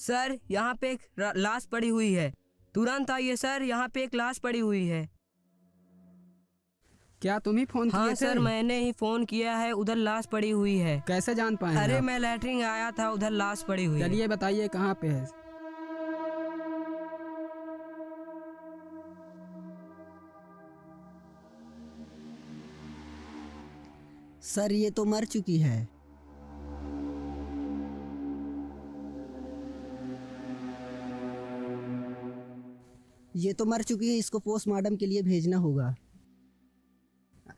Sir, यहाँ पे एक लाश पड़ी हुई है। तुरंत आइए सर, यहाँ पे एक लाश पड़ी हुई है। क्या तुम ही फोन किए हाँ थे? सर, मैंने ही फोन किया है। उधर लाश पड़ी हुई है। कैसे जान पाए अरे आप? मैं लैट्रिन आया था, उधर लाश पड़ी हुई है। चलिए बताइए कहाँ पे है? सर ये तो मर चुकी है। ये तो मर चुकी है, इसको पोस्टमार्टम के लिए भेजना होगा।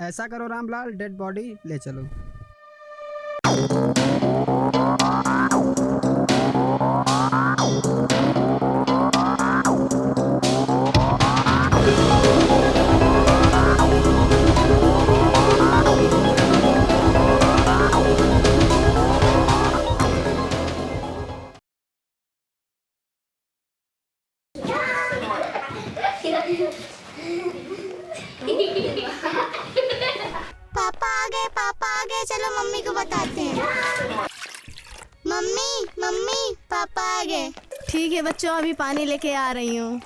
ऐसा करो रामलाल, डेड बॉडी ले चलो। पापा आ गए, चलो मम्मी को बताते हैं। मम्मी मम्मी पापा आ गए। ठीक है बच्चों, अभी पानी लेके आ रही हूँ।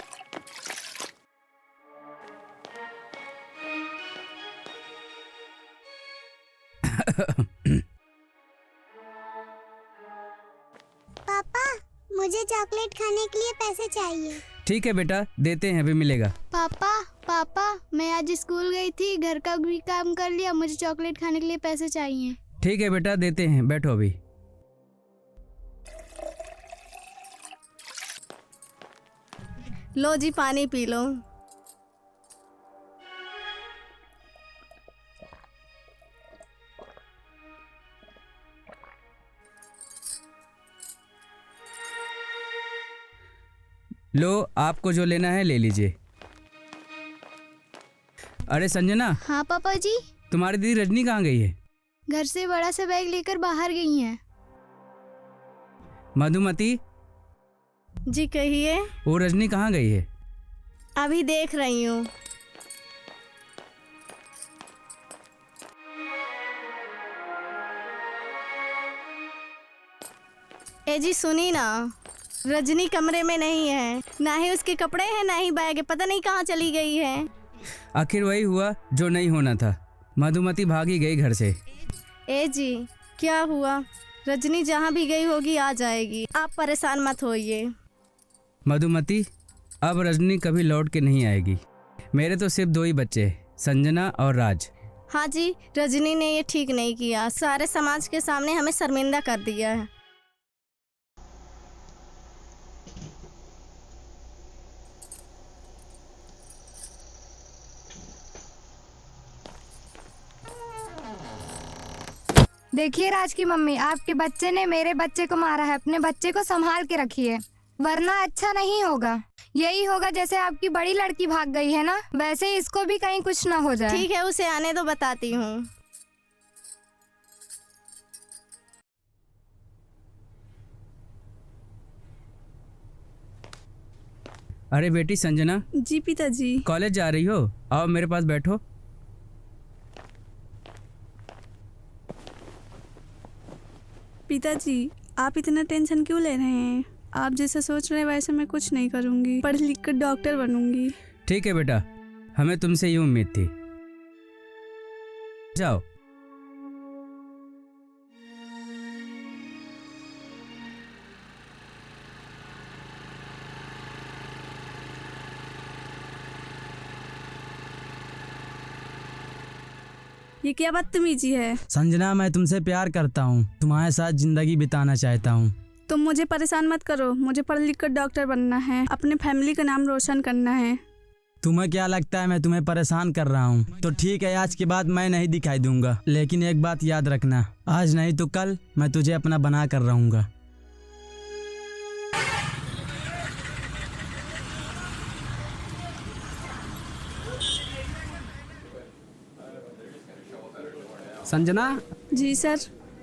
पापा मुझे चॉकलेट खाने के लिए पैसे चाहिए। ठीक है बेटा, देते हैं, अभी मिलेगा। पापा पापा मैं आज स्कूल गई थी, घर का भी काम कर लिया, मुझे चॉकलेट खाने के लिए पैसे चाहिए। ठीक है बेटा, देते हैं, बैठो अभी। लो जी, पानी पी लो। लो, आपको जो लेना है ले लीजिए। अरे संजना। हाँ पापा जी। तुम्हारी दीदी रजनी कहाँ गई है? घर से बड़ा सा बैग लेकर बाहर गई हैं। मधुमती। जी कहिए। वो रजनी कहाँ गई है? अभी देख रही हूँ। ए जी सुनी ना, रजनी कमरे में नहीं है, ना ही उसके कपड़े हैं ना ही बैग है, पता नहीं कहाँ चली गई है। आखिर वही हुआ जो नहीं होना था, मधुमती भागी गई घर से। ए जी क्या हुआ? रजनी जहाँ भी गई होगी आ जाएगी, आप परेशान मत होइए। मधुमती, अब रजनी कभी लौट के नहीं आएगी। मेरे तो सिर्फ 2 ही बच्चे, संजना और राज। हाँ जी, रजनी ने ये ठीक नहीं किया, सारे समाज के सामने हमें शर्मिंदा कर दिया है। देखिए राज की मम्मी, आपके बच्चे ने मेरे बच्चे को मारा है, अपने बच्चे को संभाल के रखिए, वरना अच्छा नहीं होगा। यही होगा जैसे आपकी बड़ी लड़की भाग गई है ना, वैसे इसको भी कहीं कुछ ना हो जाए। ठीक है, उसे आने दो, बताती हूँ। अरे बेटी संजना। जी पिताजी। कॉलेज जा रही हो? आओ मेरे पास बैठो। पिताजी आप इतना टेंशन क्यों ले रहे हैं? आप जैसा सोच रहे हैं वैसे मैं कुछ नहीं करूंगी, पढ़ लिख कर डॉक्टर बनूंगी। ठीक है बेटा, हमें तुमसे ये उम्मीद थी। जाओ। ये क्या बदतमीजी है? संजना, मैं तुमसे प्यार करता हूँ, तुम्हारे साथ जिंदगी बिताना चाहता हूँ। तुम मुझे परेशान मत करो, मुझे पढ़ लिख कर डॉक्टर बनना है, अपने फैमिली का नाम रोशन करना है। तुम्हें क्या लगता है मैं तुम्हें परेशान कर रहा हूँ? तो ठीक है, आज के बाद मैं नहीं दिखाई दूंगा, लेकिन एक बात याद रखना, आज नहीं तो कल मैं तुझे अपना बना कर रहूंगा। संजना। जी सर।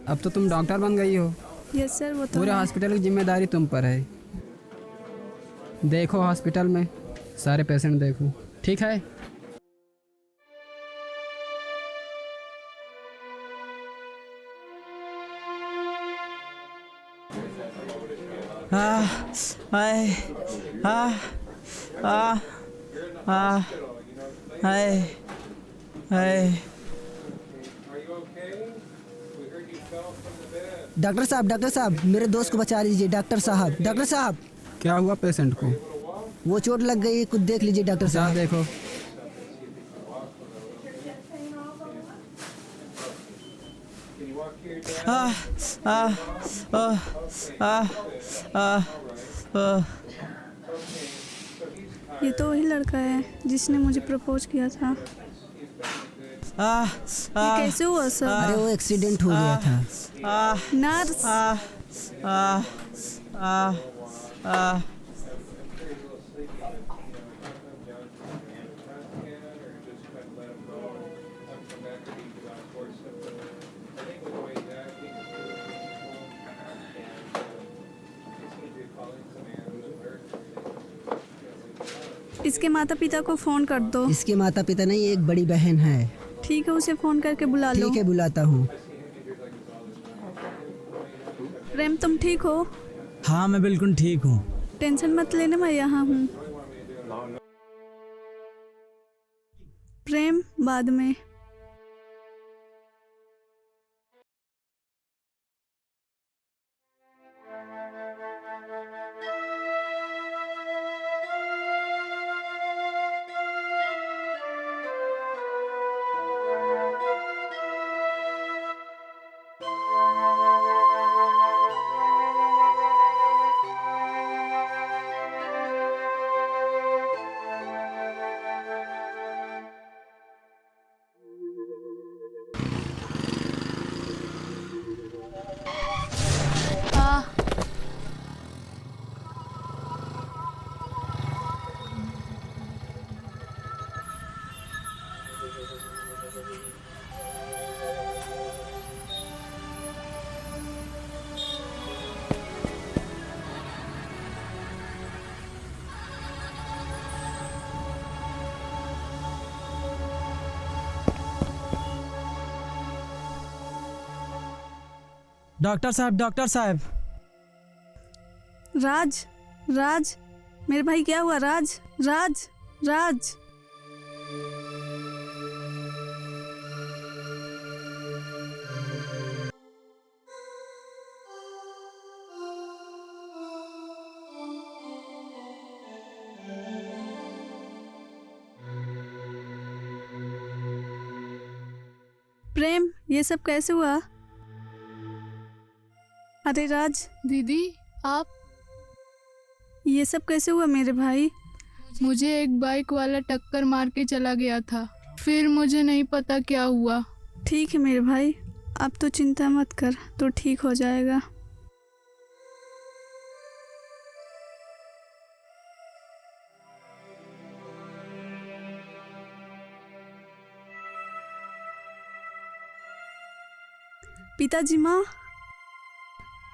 अब तो तुम डॉक्टर बन गई हो। यस सर, वो तो पूरे हॉस्पिटल की जिम्मेदारी तुम पर है। देखो हॉस्पिटल में सारे पेशेंट देखो, ठीक है? हाय हाय हाय। डॉक्टर साहब मेरे दोस्त को बचा लीजिए। डॉक्टर साहब क्या हुआ पेशेंट को? वो चोट लग गई है, कुछ देख लीजिए डॉक्टर जा साहब। देखो। ये तो वही लड़का है जिसने मुझे प्रपोज किया था। ये कैसे हुआ सर? अरे वो एक्सीडेंट हो गया था। नर्स, इसके माता पिता को फोन कर दो। इसके माता पिता नहीं, एक बड़ी बहन है। ठीक है, उसे फोन करके बुला लो। ठीक है, बुलाता हूँ। प्रेम, तुम ठीक हो? हाँ मैं बिल्कुल ठीक हूँ। टेंशन मत लेना, मैं यहाँ हूँ। प्रेम, बाद में। डॉक्टर साहब। राज, मेरे भाई क्या हुआ? राज। प्रेम, ये सब कैसे हुआ? अरे राज, दीदी आप, ये सब कैसे हुआ मेरे भाई? मुझे एक बाइक वाला टक्कर मार के चला गया था, फिर मुझे नहीं पता क्या हुआ। ठीक है मेरे भाई, अब तो चिंता मत कर, तो ठीक हो जाएगा। पिताजी, माँ,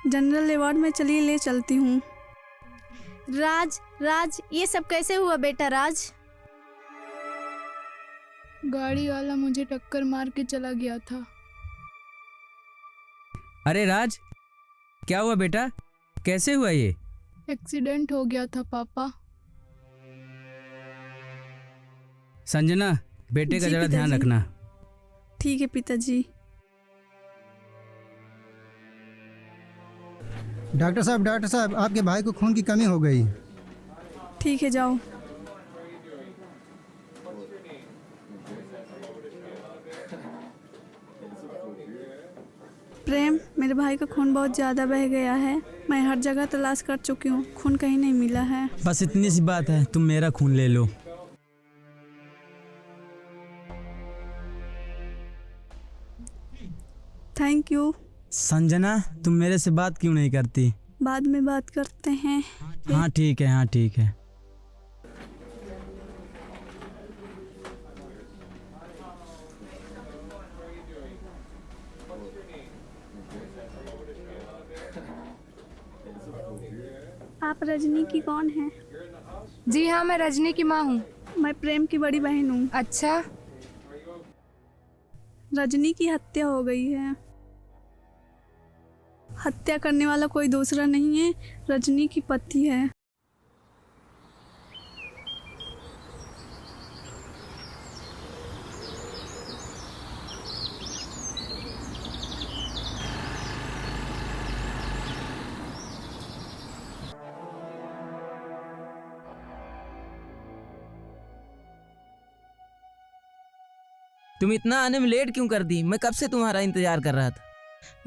जनरल वार्ड में चलिए, ले चलती हूँ। राज, ये सब कैसे हुआ बेटा? राज, गाड़ी वाला मुझे टक्कर मार के चला गया था। अरे राज, क्या हुआ बेटा? कैसे हुआ ये? एक्सीडेंट हो गया था पापा। संजना, बेटे का जी जरा ध्यान पिताजी। रखना। ठीक है पिताजी। डॉक्टर साहब आपके भाई को खून की कमी हो गई। ठीक है, जाओ। प्रेम, मेरे भाई का खून बहुत ज़्यादा बह गया है। मैं हर जगह तलाश कर चुकी हूँ, खून कहीं नहीं मिला है। बस इतनी सी बात है, तुम मेरा खून ले लो। Thank you. संजना, तुम मेरे से बात क्यों नहीं करती? बाद में बात करते हैं। हाँ ठीक है। आप रजनी की कौन हैं? जी हाँ, मैं रजनी की माँ हूँ। मैं प्रेम की बड़ी बहन हूँ। अच्छा, रजनी की हत्या हो गई है। हत्या करने वाला कोई दूसरा नहीं है, रजनी की पति है। तुम इतना आने में लेट क्यों कर दी? मैं कब से तुम्हारा इंतजार कर रहा था।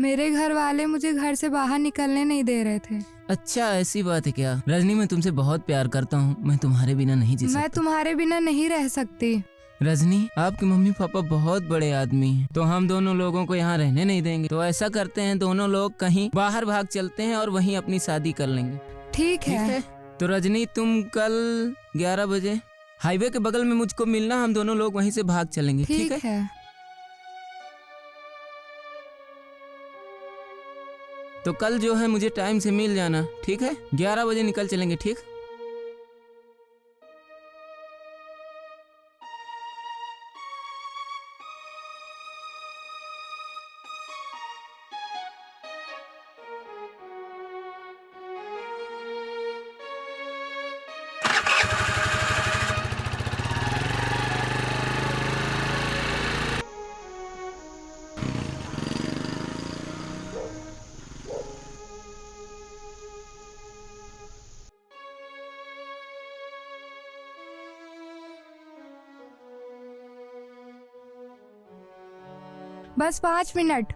मेरे घर वाले मुझे घर से बाहर निकलने नहीं दे रहे थे। अच्छा ऐसी बात है क्या? रजनी मैं तुमसे बहुत प्यार करता हूँ, मैं तुम्हारे बिना नहीं जी सकता। मैं तुम्हारे बिना नहीं रह सकती। रजनी आपके मम्मी पापा बहुत बड़े आदमी हैं, तो हम दोनों लोगों को यहाँ रहने नहीं देंगे। तो ऐसा करते हैं, दोनों लोग कहीं बाहर भाग चलते हैं और वहीं अपनी शादी कर लेंगे। ठीक है। तो रजनी तुम कल 11 बजे हाईवे के बगल में मुझको मिलना, हम दोनों लोग वहीं से भाग चलेंगे। ठीक है? तो कल जो है मुझे टाइम से मिल जाना, ठीक है? 11 बजे निकल चलेंगे, ठीक? बस 5 मिनट।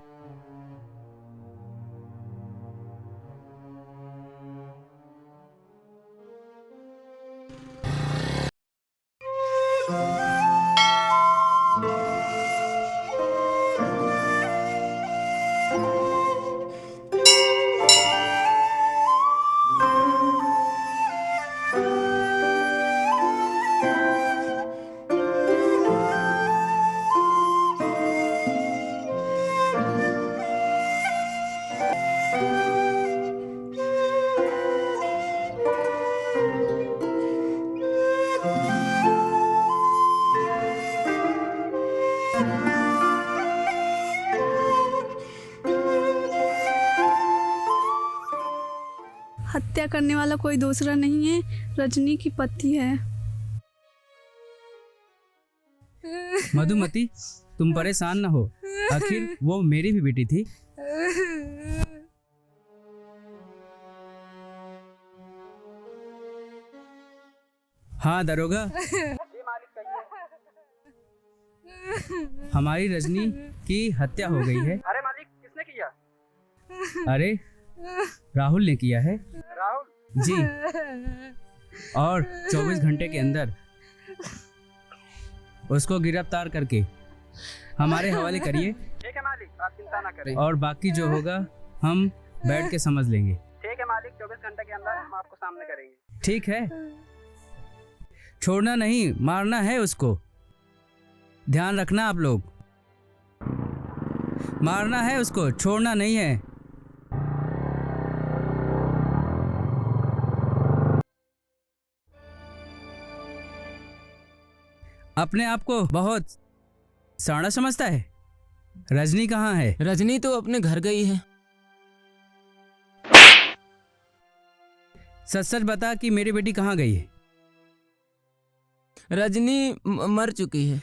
हत्या करने वाला कोई दूसरा नहीं है, रजनी की पति है। मधुमती तुम परेशान न हो, आखिर वो मेरी भी बेटी थी। हाँ दरोगा, हमारी रजनी की हत्या हो गई है। अरे मालिक किसने किया? अरे राहुल ने किया है। राहुल जी, और 24 घंटे के अंदर उसको गिरफ्तार करके हमारे हवाले करिए। ठीक है मालिक, आप चिंता ना करें। और बाकी जो होगा हम बैठ के समझ लेंगे। ठीक है मालिक, 24 घंटे के अंदर हम आपको सामने करेंगे। ठीक है, छोड़ना नहीं, मारना है उसको। ध्यान रखना आप लोग, मारना है उसको, छोड़ना नहीं है। अपने आप को बहुत साड़ा समझता है। रजनी कहाँ है? रजनी तो अपने घर गई है। सच सच बता कि मेरी बेटी कहाँ गई है? रजनी मर चुकी है।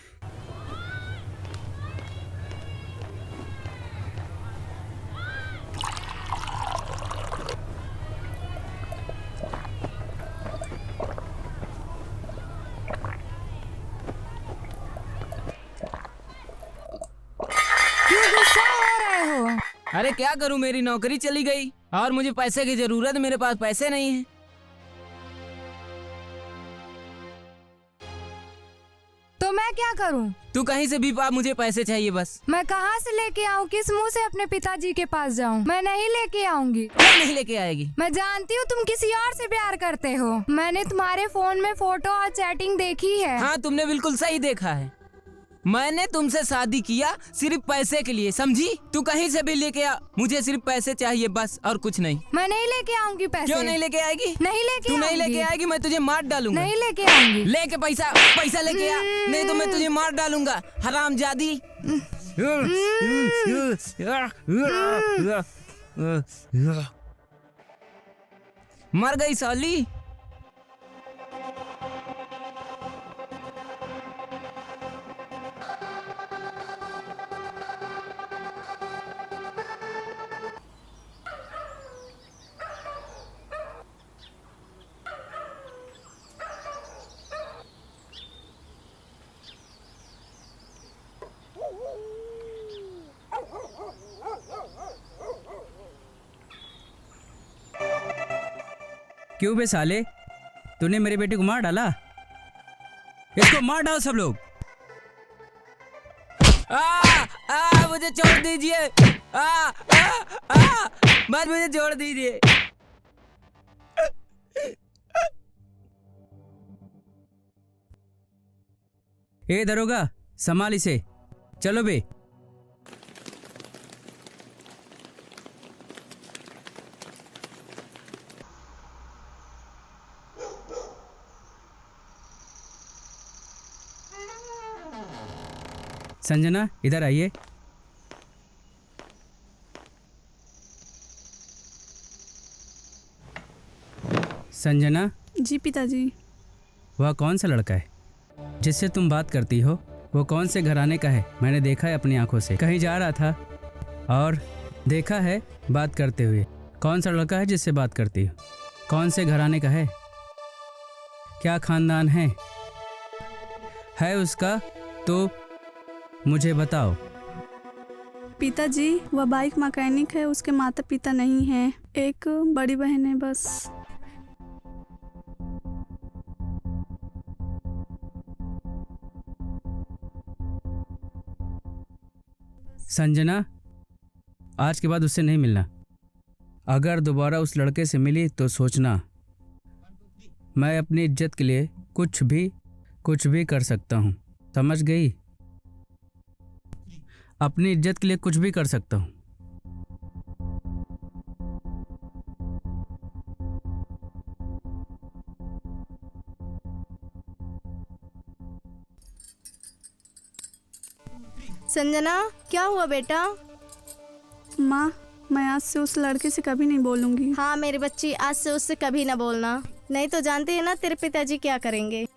अरे क्या करूं, मेरी नौकरी चली गई और मुझे पैसे की जरूरत, मेरे पास पैसे नहीं है। तो मैं क्या करूं? तू कहीं से भी पा, मुझे पैसे चाहिए बस। मैं कहां से लेके आऊं? किस मुंह से अपने पिताजी के पास जाऊं? मैं नहीं लेके आऊंगी। क्या नहीं लेके आएगी? मैं जानती हूँ तुम किसी और से प्यार करते हो। मैंने तुम्हारे फोन में फोटो और चैटिंग देखी है। हाँ तुमने बिल्कुल सही देखा है। मैंने तुमसे शादी किया सिर्फ पैसे के लिए, समझी? तू कहीं से भी लेके आ, मुझे सिर्फ पैसे चाहिए बस, और कुछ नहीं। मैं नहीं लेके आऊंगी पैसे। क्यों नहीं लेके आएगी? नहीं लेके तू नहीं आऊंगी। लेके आएगी, मैं तुझे मार डालूंगा। नहीं लेके आऊंगी। लेके पैसा लेके आ, नहीं तो मैं तुझे मार डालूंगा, हरामजादी। मर गई साली। क्यों बे साले, तूने मेरे बेटे को मार डाला? इसको मार डालो सब लोग। मुझे छोड़ दीजिए। बस मुझे छोड़ दीजिए। ए दरोगा, संभाल इसे। चलो बे। संजना, इधर आइए। संजना। जी पिताजी। वह कौन सा लड़का है जिससे तुम बात करती हो? वो कौन से घराने का है? मैंने देखा है अपनी आंखों से। कहीं जा रहा था और देखा है बात करते हुए। कौन सा लड़का है जिससे बात करती हो? कौन से घराने का है? क्या खानदान है उसका? तो मुझे बताओ। पिताजी, वह बाइक मैकेनिक है। उसके माता पिता नहीं हैं। एक बड़ी बहन है बस। संजना, आज के बाद उससे नहीं मिलना। अगर दोबारा उस लड़के से मिली तो सोचना मैं अपनी इज्जत के लिए कुछ भी कर सकता हूँ। समझ गई? अपनी इज्जत के लिए कुछ भी कर सकता हूँ। संजना, क्या हुआ बेटा? माँ, मैं आज से उस लड़के से कभी नहीं बोलूँगी। हाँ मेरी बच्ची, आज से उससे कभी ना बोलना, नहीं तो जानती है ना तेरे पिताजी क्या करेंगे।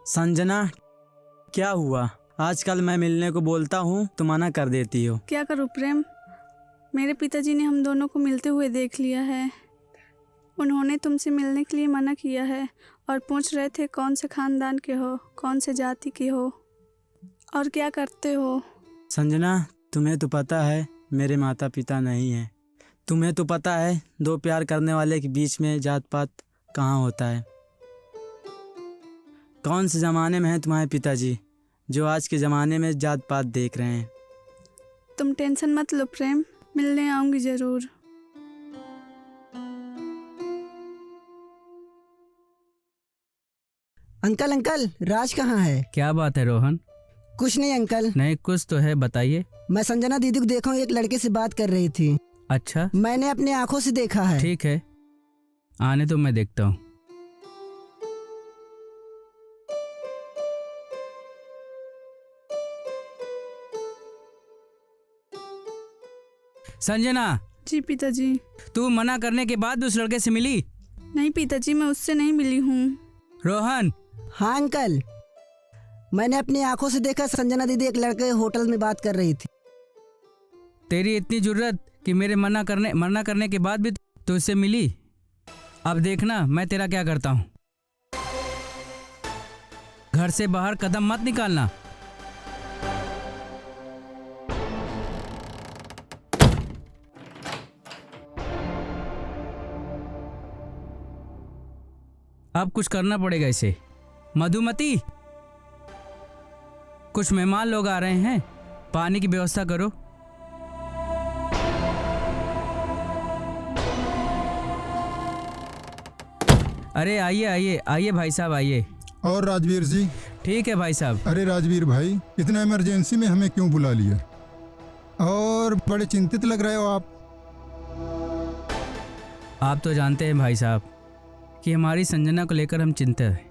संजना, क्या हुआ? आजकल मैं मिलने को बोलता हूँ तो मना कर देती हो। क्या करूँ प्रेम, मेरे पिताजी ने हम दोनों को मिलते हुए देख लिया है। उन्होंने तुमसे मिलने के लिए मना किया है और पूछ रहे थे कौन से खानदान के हो, कौन से जाति के हो और क्या करते हो। संजना, तुम्हें तो पता है मेरे माता पिता नहीं हैं। तुम्हें तो पता है दो प्यार करने वाले के बीच में जात पात कहाँ होता है। कौन से ज़माने में हैं तुम्हारे पिताजी जो आज के ज़माने में जात पात देख रहे हैं। तुम टेंशन मत लो प्रेम, मिलने आऊँगी ज़रूर। अंकल अंकल, राज कहाँ है? क्या बात है रोहन? कुछ नहीं अंकल। नहीं, कुछ तो है, बताइए। मैं संजना दीदी को देखा हूँ, एक लड़के से बात कर रही थी। अच्छा, मैंने अपनी आंखों से देखा है। ठीक है, आने तो मैं देखता हूँ। संजना। जी पिताजी। तू मना करने के बाद उस लड़के से मिली? नहीं पिताजी, मैं उससे नहीं मिली हूँ। रोहन। हाँ अंकल, मैंने अपनी आंखों से देखा, संजना दीदी एक लड़के होटल में बात कर रही थी। तेरी इतनी जुर्रत कि मेरे मना करने के बाद भी तू उससे मिली? अब देखना मैं तेरा क्या करता हूँ। घर से बाहर कदम मत निकालना। अब कुछ करना पड़ेगा इसे। मधुमती, कुछ मेहमान लोग आ रहे हैं, पानी की व्यवस्था करो। अरे आइए आइए आइए भाई साहब, आइए। और राजवीर जी? ठीक है भाई साहब। अरे राजवीर भाई, इतना इमरजेंसी में हमें क्यों बुला लिया? और बड़े चिंतित लग रहे हो आप तो जानते हैं भाई साहब कि हमारी संजना को लेकर हम चिंतित हैं।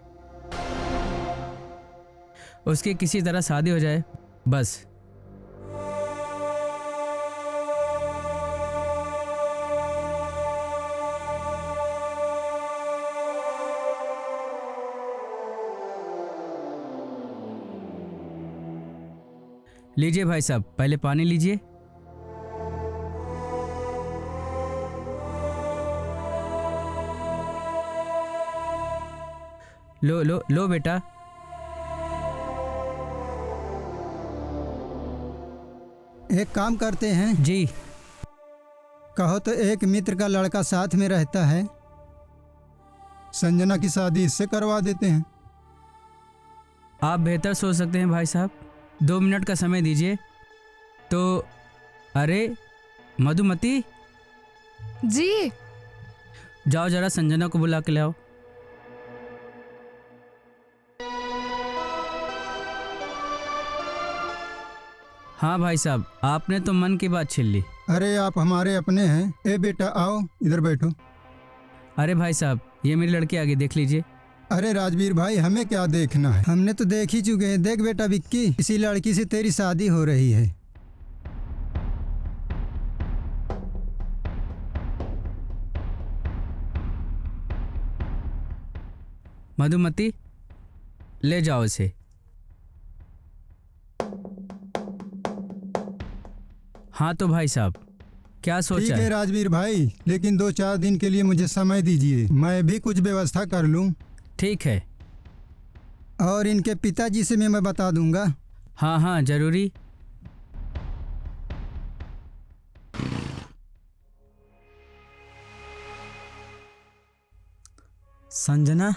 उसकी किसी तरह शादी हो जाए बस। लीजिए भाई साहब, पहले पानी लीजिए। लो लो लो बेटा। एक काम करते हैं जी। कहो तो एक मित्र का लड़का साथ में रहता है, संजना की शादी इससे करवा देते हैं। आप बेहतर सोच सकते हैं भाई साहब, 2 मिनट का समय दीजिए तो। अरे मधुमती जी। जाओ जरा संजना को बुला के लाओ। हाँ भाई साहब, आपने तो मन की बात छीन ली। अरे आप हमारे अपने हैं। ए बेटा आओ इधर बैठो। अरे भाई साहब, ये मेरी लड़की आगे देख लीजिए। अरे राजवीर भाई, हमें क्या देखना है, हमने तो देख ही चुके हैं। देख बेटा विक्की, इसी लड़की से तेरी शादी हो रही है। मधुमती ले जाओ इसे। हाँ तो भाई साहब, क्या सोचा ठीक है राजवीर भाई, लेकिन 2-4 दिन के लिए मुझे समय दीजिए, मैं भी कुछ व्यवस्था कर लूँ। ठीक है। और इनके पिताजी से मैं बता दूंगा। हाँ हाँ जरूरी। संजना,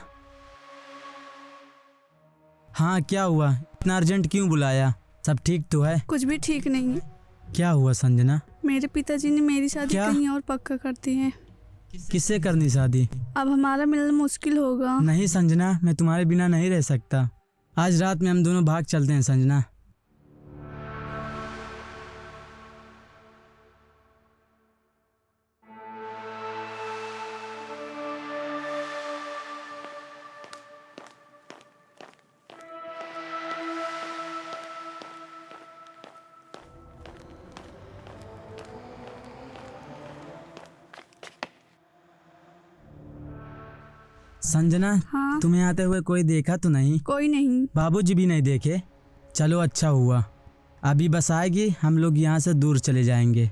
हाँ क्या हुआ, इतना अर्जेंट क्यों बुलाया? सब ठीक तो है? कुछ भी ठीक नहीं है। क्या हुआ संजना? मेरे पिताजी ने मेरी शादी क्या? कहीं और पक्का कर दी है। किससे करनी शादी? अब हमारा मिलना मुश्किल होगा। नहीं संजना, मैं तुम्हारे बिना नहीं रह सकता। आज रात में हम दोनों भाग चलते हैं संजना। संजना, हाँ? तुम्हें आते हुए कोई देखा तो नहीं? कोई नहीं। बाबूजी भी नहीं देखे? चलो अच्छा हुआ, अभी बस आएगी, हम लोग यहाँ से दूर चले जाएंगे।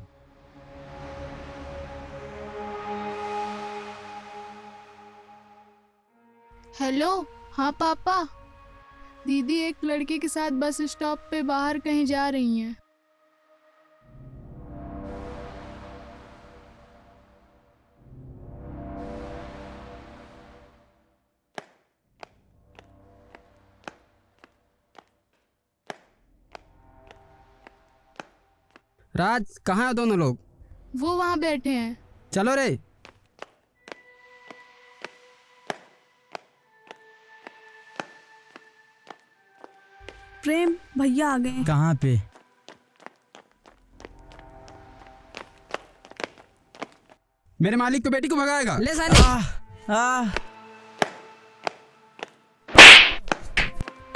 हेलो। हाँ पापा, दीदी एक लड़के के साथ बस स्टॉप पे बाहर कहीं जा रही हैं। राज, कहाँ है दोनों लोग? वो वहाँ बैठे हैं। चलो रे। प्रेम भैया आ गए। कहाँ पे? मेरे मालिक तो बेटी को भगाएगा। ले साले।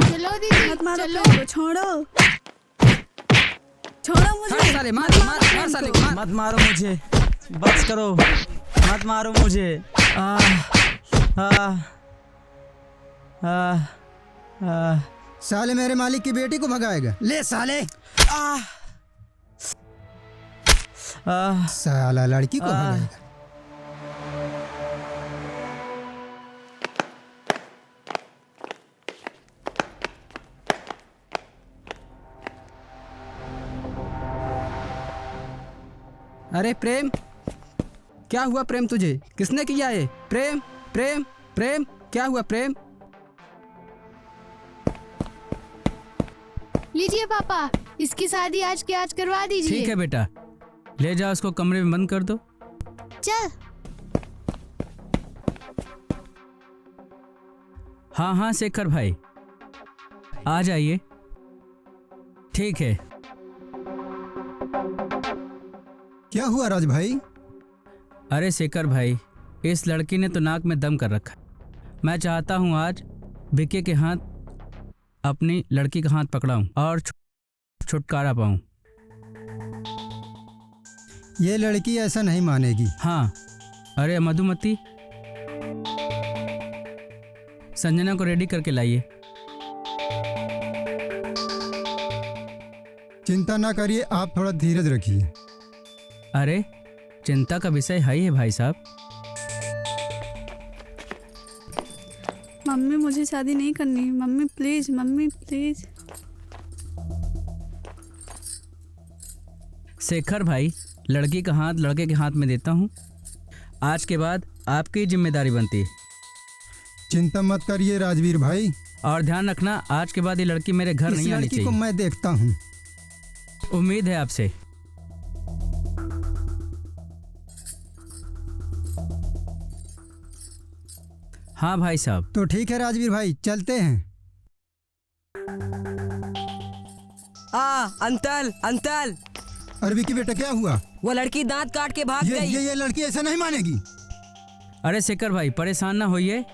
चलो दीदी, मत मारो चलो। प्रेम को, छोड़ो छोड़ो मुझे। साले मार मार साले को, मार। मत मारो मुझे, बस करो, मत मारो मुझे। साले मेरे मालिक की बेटी को भगाएगा। ले साले। साला लड़की को भगाएगा। अरे प्रेम, क्या हुआ प्रेम तुझे? किसने किया ये? प्रेम प्रेम प्रेम, क्या हुआ प्रेम? लीजिए पापा, इसकी शादी आज के आज करवा दीजिए। ठीक है बेटा, ले जाओ उसको कमरे में बंद कर दो। चल। हाँ हाँ शेखर भाई, आ जाइए। ठीक है। क्या हुआ राज भाई? अरे शेखर भाई, इस लड़की ने तो नाक में दम कर रखा है। मैं चाहता हूँ आज विक्की के हाथ अपनी लड़की का हाथ पकड़ाऊँ और छुटकारा पाऊँ। ये लड़की ऐसा नहीं मानेगी। हाँ, अरे मधुमती, संजना को रेडी करके लाइए। चिंता ना करिए, आप थोड़ा धीरज रखिए। अरे चिंता का विषय है ही है भाई साहब। मम्मी मुझे शादी नहीं करनी। Mummy please, mummy please. Shekhar भाई, लड़की का हाथ लड़के के हाथ में देता हूँ। आज के बाद आपकी जिम्मेदारी बनती है। चिंता मत करिए राजवीर भाई। और ध्यान रखना, आज के बाद ये लड़की मेरे घर नहीं आनी लड़की को चाहिए। मैं देखता हूँ। उम्मीद है आपसे। हाँ भाई साहब। तो ठीक है राजवीर भाई, चलते हैं। अंतल अंतल। अरे विक्की बेटा, क्या हुआ? वो लड़की दांत काट के भाग गई। ये लड़की ऐसा नहीं मानेगी। अरे शेखर भाई, परेशान ना होइए।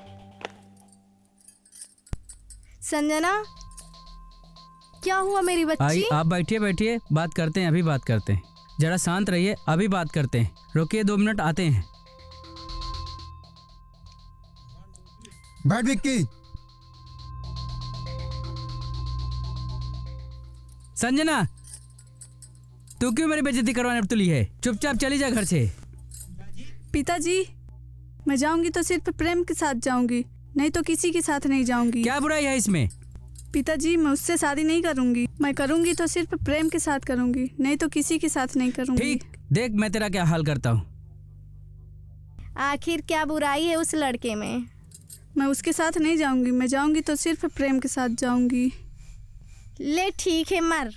संजना, क्या हुआ मेरी बच्ची? आई, आप बैठिए बैठिए, बात करते हैं, अभी बात करते हैं। जरा शांत रहिए, अभी बात करते हैं। रुकिए 2 मिनट, आते हैं। बैठ विक्की। संजना, तू क्यों मेरी बेइज्जती करवाने पर तुली है? चुपचाप चली जा घर से। पिताजी, मैं जाऊंगी तो सिर्फ प्रेम के साथ जाऊंगी, नहीं तो किसी के साथ नहीं जाऊंगी। क्या बुराई है इसमें? पिताजी, मैं उससे शादी नहीं करूंगी। मैं करूंगी तो सिर्फ प्रेम के साथ करूंगी, नहीं तो किसी के साथ नहीं करूंगी। ठीक, देख मैं तेरा क्या हाल करता हूँ। आखिर क्या बुराई है उस लड़के में? मैं उसके साथ नहीं जाऊंगी। मैं जाऊंगी तो सिर्फ प्रेम के साथ जाऊंगी। ले ठीक है, मर।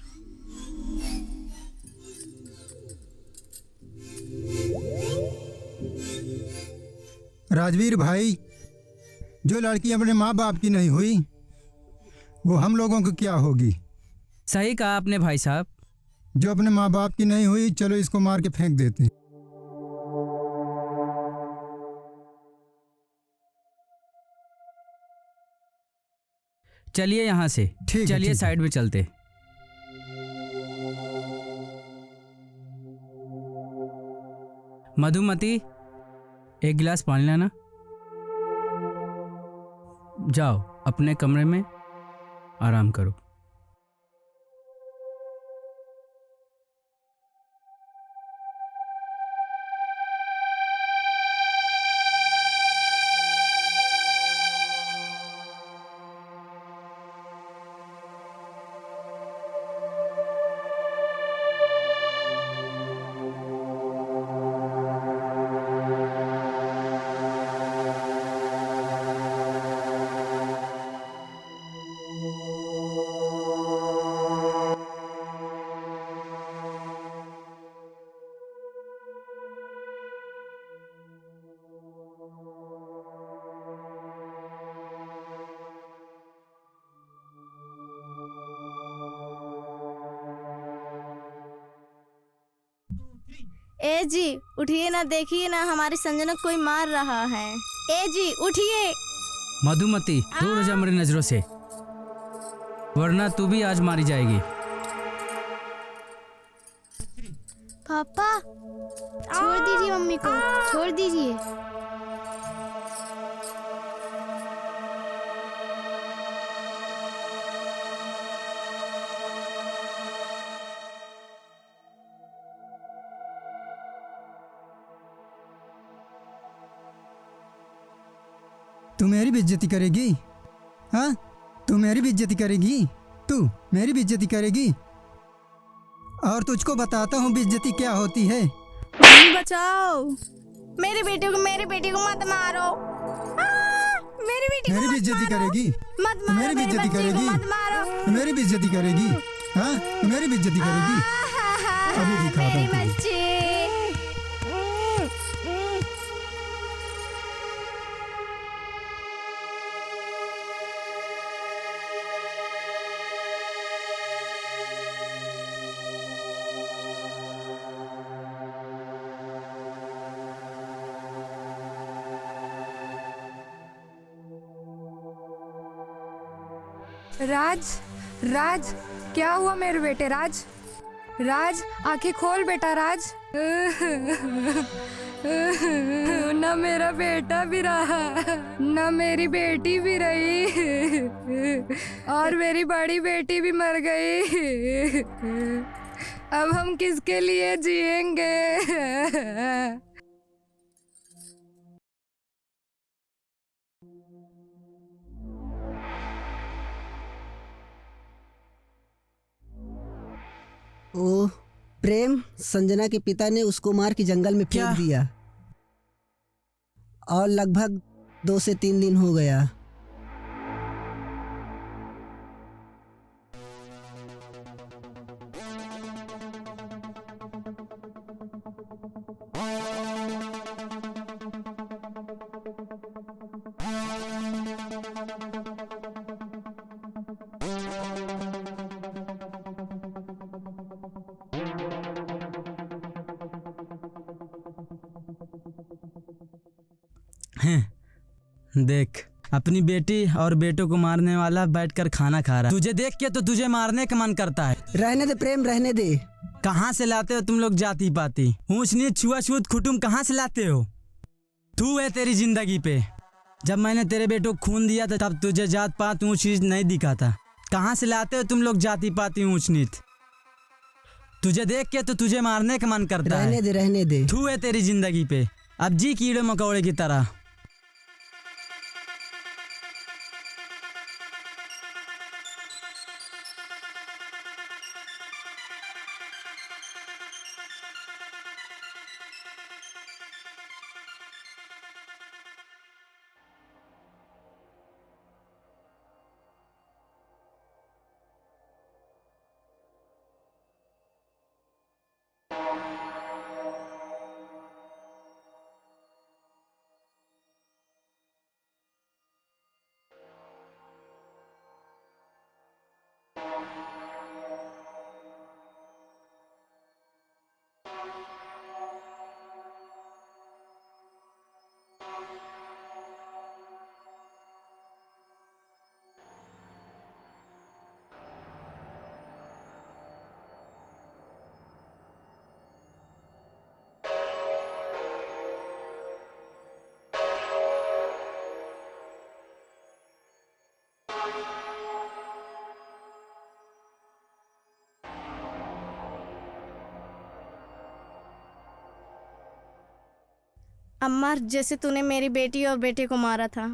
राजवीर भाई, जो लड़की अपने माँ बाप की नहीं हुई, वो हम लोगों को क्या होगी? सही कहा आपने भाई साहब। जो अपने माँ बाप की नहीं हुई, चलो इसको मार के फेंक देते। चलिए यहाँ से, चलिए साइड में चलते। मधुमती, एक गिलास पानी लाना। जाओ अपने कमरे में आराम करो। ए जी उठिए ना, देखिए ना हमारी संजना को कोई मार रहा है। ए जी उठिए। मधुमती, दूर हो जा मेरी नजरों से, वरना तू भी आज मारी जाएगी। पापा, छोड़ दीजिए मम्मी को, छोड़ दीजिए। तू मेरी बेइज्जती करेगी? हाँ, तू मेरी बेइज्जती करेगी? तू मेरी बेइज्जती करेगी? और तुझको बताता हूँ बेइज्जती क्या होती है। मम्मी बचाओ। मेरी बेटी को मत मारो। मेरी बेटी को मेरी मत बेइज्जती मारो। करेगी? मत मारो, मेरी मेरी बेइज्जती बच्ची को करेगी? मत मारो। मेरी बेइज्जती करेगी? हाँ, मेरी बेइज्जती करेगी? अभी दिखाता हूँ तुझे। बच्ची। राज, राज, क्या हुआ मेरे बेटे? राज, राज, आंखें खोल बेटा। राज, न मेरा बेटा भी रहा, न मेरी बेटी भी रही, और मेरी बड़ी बेटी भी मर गई। अब हम किसके लिए जिएंगे? ओह प्रेम, संजना के पिता ने उसको मार के जंगल में फेंक दिया और लगभग 2 से 3 दिन हो गया। देख, अपनी बेटी और बेटों को मारने वाला बैठकर खाना खा रहा है। तुझे देख के तो तुझे मारने का मन करता है। रहने दे प्रेम, रहने दे। कहाँ से लाते हो तुम लोग जाति पाति, ऊंच नीच छुआछूत खुटुम कहाँ से लाते हो? तू है तेरी जिंदगी पे। जब मैंने तेरे बेटों को खून दिया था तब तुझे जात पात ऊंच नीच नहीं दिखा था। कहाँ से लाते हो तुम लोग जाति पाति ऊंच नीच? तुझे देख के तो तुझे मारने का मन करता है। रहने दे, रहने दे। तू है तेरी जिंदगी पे। अब जी कीड़े मकोड़े की तरह। अम्मा, जैसे तूने मेरी बेटी और बेटे को मारा था